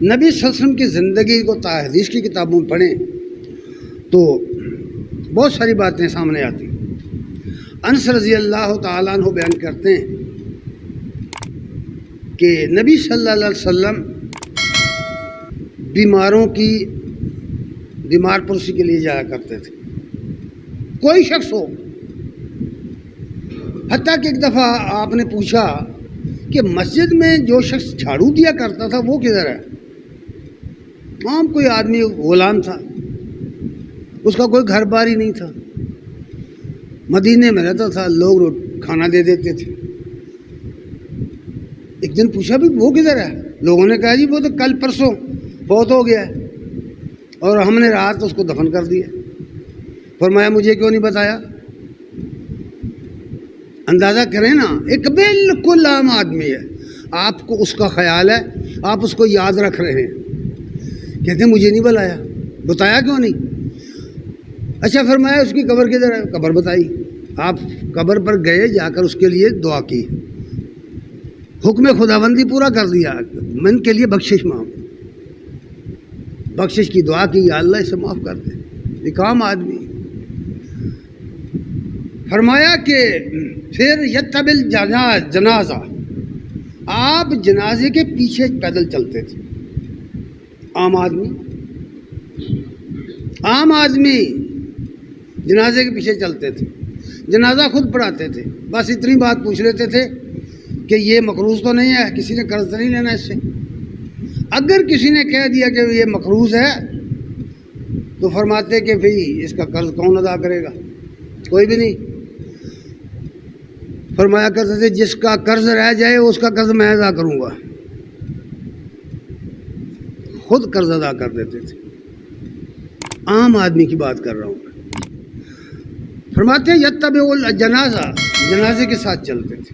نبی صلی اللہ علیہ وسلم کی زندگی کو حدیث کی کتابوں میں پڑھیں تو بہت ساری باتیں سامنے آتی ہیں۔ انس رضی اللہ تعالیٰ عنہ بیان کرتے ہیں کہ نبی صلی اللہ علیہ وسلم بیمار پرسی کے لیے جایا کرتے تھے، کوئی شخص ہو۔ حتیٰ کہ ایک دفعہ آپ نے پوچھا کہ مسجد میں جو شخص جھاڑو دیا کرتا تھا وہ کدھر ہے؟ عام کوئی آدمی غلام تھا، اس کا کوئی گھر بار ہی نہیں تھا، مدینے میں رہتا تھا، لوگ کھانا دے دیتے تھے۔ ایک دن پوچھا بھی وہ کدھر ہے؟ لوگوں نے کہا جی وہ تو کل پرسوں فوت ہو گیا ہے اور ہم نے رات اس کو دفن کر دیا۔ فرمایا مجھے کیوں نہیں بتایا؟ اندازہ کریں نا، ایک بالکل عام آدمی ہے، آپ کو اس کا خیال ہے، آپ اس کو یاد رکھ رہے ہیں، کہتے ہیں مجھے نہیں بتایا کیوں نہیں؟ اچھا فرمایا اس کی قبر کدھر ہے؟ قبر بتائی، آپ قبر پر گئے، جا کر اس کے لیے دعا کی، حکم خداوندی پورا کر دیا، من کے لیے بخشش مانگ، بخشش کی دعا کی، یا اللہ اسے معاف کر دے، ایک عام آدمی۔ فرمایا کہ پھر یتبل جنازہ، آپ جنازے کے پیچھے پیدل چلتے تھے، عام آدمی جنازے کے پیچھے چلتے تھے، جنازہ خود پڑھاتے تھے، بس اتنی بات پوچھ لیتے تھے کہ یہ مقروض تو نہیں ہے، کسی نے قرض نہیں لینا اس سے۔ اگر کسی نے کہہ دیا کہ یہ مقروض ہے تو فرماتے کہ بھئی اس کا قرض کون ادا کرے گا؟ کوئی بھی نہیں۔ فرمایا کرتے تھے جس کا قرض رہ جائے اس کا قرض میں ادا کروں گا، خود قرض ادا کر دیتے تھے۔ عام آدمی کی بات کر رہا ہوں۔ فرماتے ہیں یتبع الجنازہ، جنازے کے ساتھ چلتے تھے۔